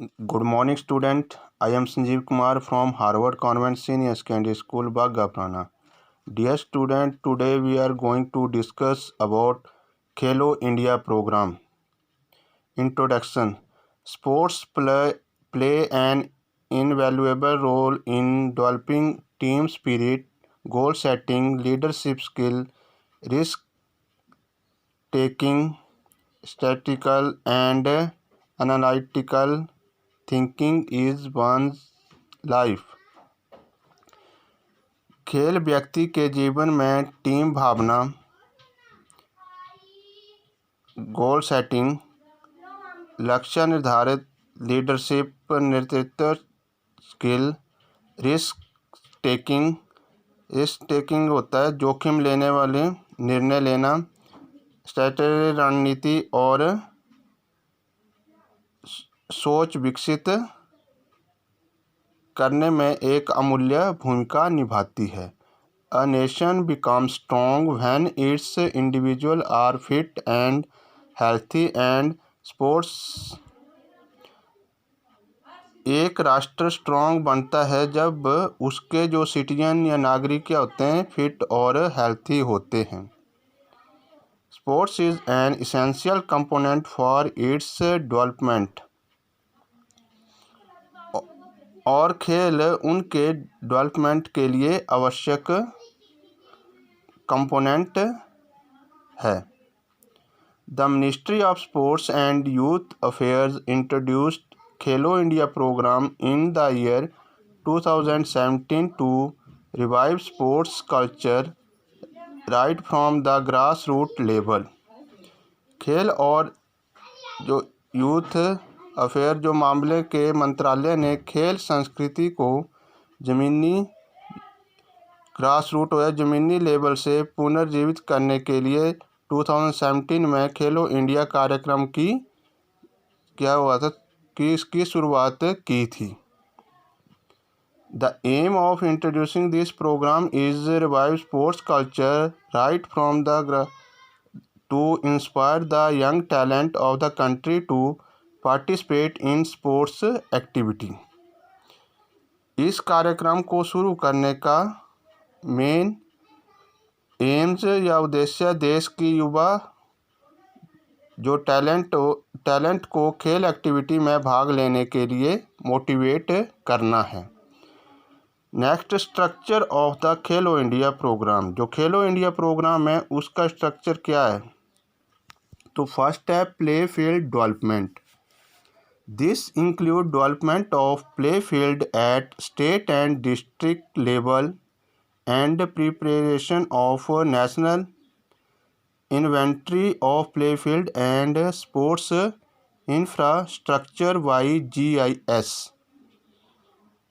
Good morning, student. I am Sanjeev Kumar from Harvard Convent Senior Secondary School, Bagapana. Dear student, today we are going to discuss about Khelo India program. Introduction. Sports play an invaluable role in developing team spirit, goal setting, leadership skill, risk taking, statistical and analytical thinking is one's life. खेल व्यक्ति के जीवन में team भावना, goal setting, लक्ष्य निर्धारित, leadership, नेतृत्व skill, risk taking होता है जोखिम लेने वाले निर्णय लेना, स्ट्रैटेजी रणनीति और सोच विकसित करने में एक अमूल्य भूमिका निभाती है। A nation becomes strong when its individuals are fit and healthy and sports। एक राष्ट्र स्ट्रॉन्ग बनता है जब उसके जो सिटीजन या नागरिक होते हैं फिट और हेल्थी होते हैं। Sports is an essential component for its development. और खेल उनके डेवलपमेंट के लिए आवश्यक कंपोनेंट है। The ministry of sports and youth affairs introduced Khelo India programme in the year 2017 to revive sports culture right from the grass root level. खेल और जो यूथ अफेयर जो मामले के मंत्रालय ने खेल संस्कृति को ग्रास रूट या ज़मीनी लेवल से पुनर्जीवित करने के लिए 2017 में खेलो इंडिया कार्यक्रम की शुरुआत की थी। The aim of introducing this programme is revive sports culture right from the to inspire the young talent of the country to participate in sports activity. इस कार्यक्रम को शुरू करने का मेन एम्स या उद्देश्य देश की युवा जो टैलेंट को खेल एक्टिविटी में भाग लेने के लिए मोटिवेट करना है। Next, structure of the Khelo India programme. जो खेलो इंडिया प्रोग्राम है उसका स्ट्रक्चर क्या है? तो फर्स्ट है play field development. This includes development of play field at state and district level and preparation of national inventory of play field and sports infrastructure by GIS।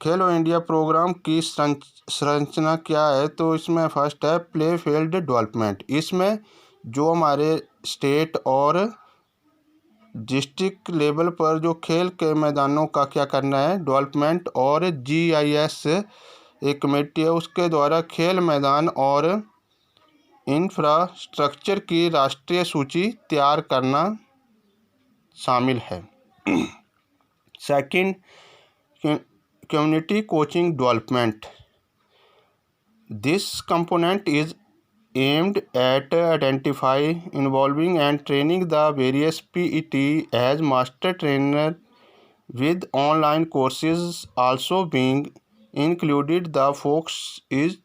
Khelo India programme की संरचना क्या है? तो इसमें first है play field development. इसमें जो हमारे स्टेट और डिस्ट्रिक्ट लेवल पर जो खेल के मैदानों का क्या करना है डेवलपमेंट, और GIS एक कमेटी है उसके द्वारा खेल मैदान और इंफ्रास्ट्रक्चर की राष्ट्रीय सूची तैयार करना शामिल है। Second, community coaching development. This component is aimed at identifying, involving and training the various PET as master trainer, with online courses also being included. The focus is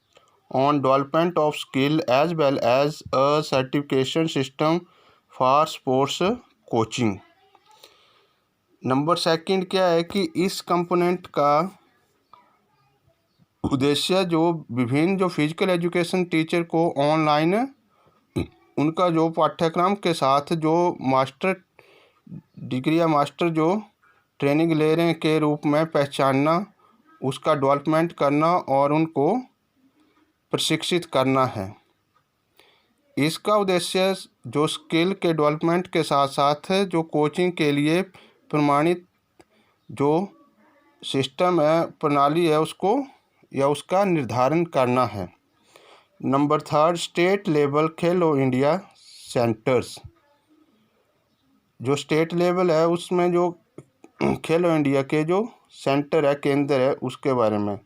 on development of skill as well as a certification system for sports coaching। Number second क्या है कि इस component का उद्देश्य जो विभिन्न जो physical education teacher को ऑनलाइन उनका जो पाठ्यक्रम के साथ जो मास्टर डिग्री या मास्टर जो ट्रेनिंग ले रहे हैं के रूप में पहचानना, उसका डेवलपमेंट करना और उनको प्रशिक्षित करना है। इसका उद्देश्य जो स्किल के डेवलपमेंट के साथ साथ जो कोचिंग के लिए प्रमाणित जो सिस्टम है, प्रणाली है, उसका निर्धारण करना है। नंबर थर्ड, स्टेट लेवल खेलो इंडिया सेंटर्स। जो स्टेट लेवल है उसमें जो खेलो इंडिया के जो सेंटर है, केंद्र है, उसके बारे में।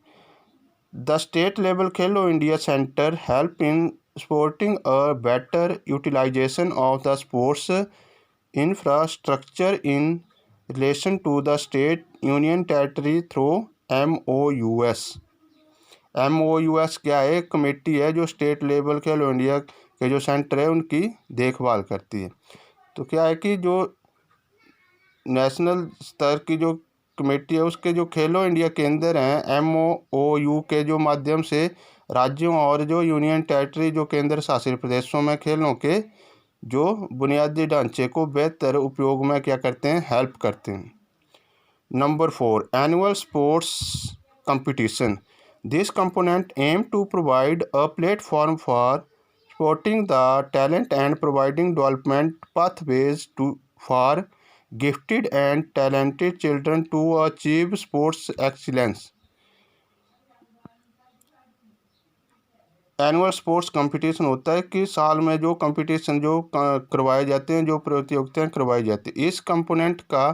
The state level Khelo India centre help in supporting a better utilization of the sports infrastructure in relation to the state union territory through MOUS। MOUS क्या है? एक कमेटी है जो स्टेट लेवल खेलो इंडिया के जो सेंटर है उनकी देखभाल करती है। तो क्या है कि जो नेशनल स्तर की जो कमेटी है उसके जो खेलो इंडिया केंद्र हैं MOU के जो माध्यम से राज्यों और जो यूनियन टेरिटरी जो केंद्र शासित प्रदेशों में खेलों के जो बुनियादी ढांचे को बेहतर उपयोग में क्या करते हैं? हेल्प करते हैं। Number 4, annual sports competition. This component aim to provide a platform for supporting the talent and providing development pathways for gifted and talented children to achieve sports excellence। Annual sports competition होता है कि साल में जो competition जो करवाए जाते हैं, जो प्रतियोगिताएं करवाई जाती हैं। इस कंपोनेंट का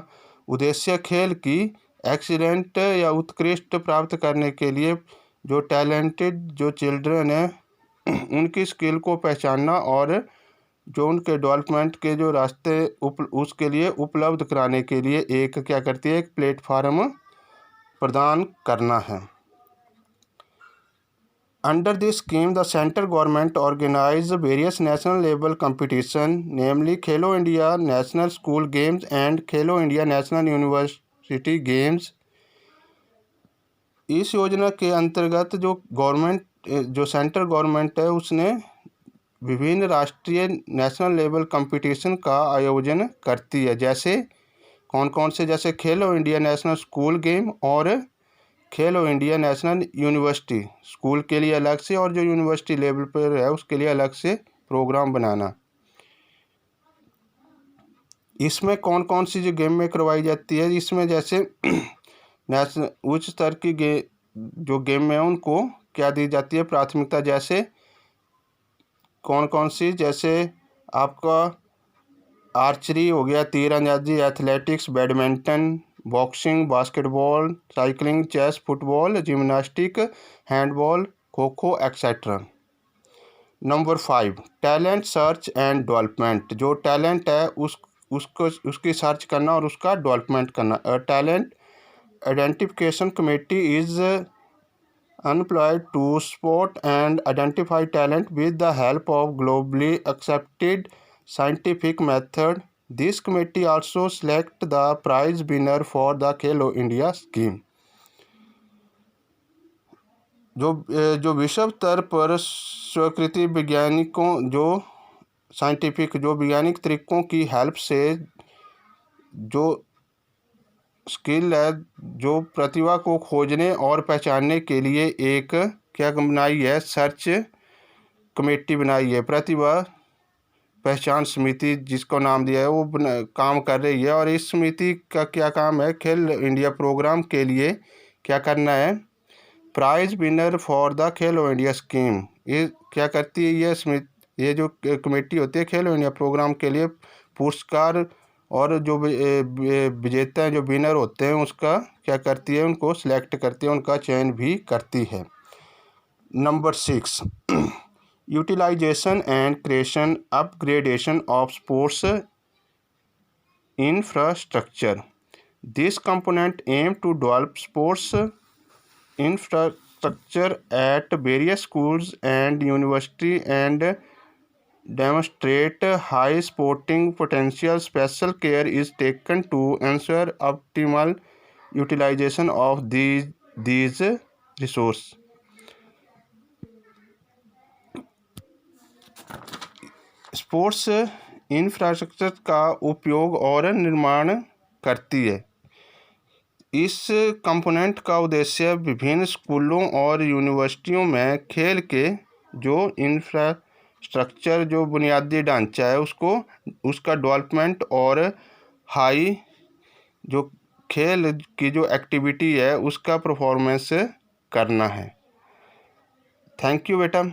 उद्देश्य खेल की एक्सीलेंट या उत्कृष्ट प्राप्त करने के लिए जो टैलेंटेड जो चिल्ड्रन हैं उनकी स्किल को पहचानना और जो उनके डेवलपमेंट के जो रास्ते उसके लिए उपलब्ध कराने के लिए एक क्या करती है? एक प्लेटफार्म प्रदान करना है। Under this scheme the central government organise various national level competition namely Khelo India national school games and Khelo India national university games. इस योजना के अंतर्गत जो सेंट्रल गवर्नमेंट है उसने विभिन्न राष्ट्रीय नेशनल लेवल कंपटीशन का आयोजन करती है। जैसे कौन कौन से? जैसे खेलो इंडिया नेशनल स्कूल गेम और खेलो इंडिया नेशनल यूनिवर्सिटी। स्कूल के लिए अलग से और जो यूनिवर्सिटी लेवल पर है उसके लिए अलग से प्रोग्राम बनाना। इसमें कौन कौन सी जो गेम में करवाई जाती है? इसमें जैसे नेशनल उच्च स्तर की जो गेम है उनको क्या दी जाती है? प्राथमिकता। जैसे कौन कौन सी? जैसे आपका आर्चरी हो गया, तीरंदाजी, athletics, badminton, boxing, basketball, cycling, chess, football, gymnastic, handball, kho kho etcetera. Number 5, talent search and development. जो टैलेंट है उसकी सर्च करना और उसका डेवलपमेंट करना। Talent identification committee is employed to spot and identify talent with the help of globally accepted scientific method. This committee also select the prize winner for the Khelo India scheme। जो विश्व स्तर पर स्वीकृति वैज्ञानिकों जो scientific जो वैज्ञानिक तरीकों की हेल्प से जो स्किल है जो प्रतिभा को खोजने और पहचानने के लिए एक क्या बनाई है? सर्च कमेटी बनाई है। प्रतिभा पहचान समिति जिसको नाम दिया है वो काम कर रही है। और इस समिति का क्या काम है? खेल इंडिया प्रोग्राम के लिए क्या करना है? Prize winner for the Khelo India scheme. ये क्या करती है? ये समिति, ये जो कमेटी होती है खेलो इंडिया प्रोग्राम के लिए पुरस्कार और जो विजेता हैं जो विनर होते हैं उसका क्या करती है? उनको सिलेक्ट करती है, उनका चयन भी करती है। Number 6, utilisation and creation upgradation of sports infrastructure. This component aim to develop sports infrastructure at various schools and university and demonstrate high sporting potential. Special care is taken to ensure optimal utilization of these resources। Sports infrastructure का उपयोग और निर्माण करती है। इस component का उद्देश्य विभिन्न स्कूलों और यूनिवर्सिटियों में खेल के जो इंफ्रास्ट्रक्चर जो बुनियादी ढांचा है उसका डेवलपमेंट और हाई जो खेल की जो एक्टिविटी है उसका परफॉर्मेंस करना है। थैंक यू बेटा।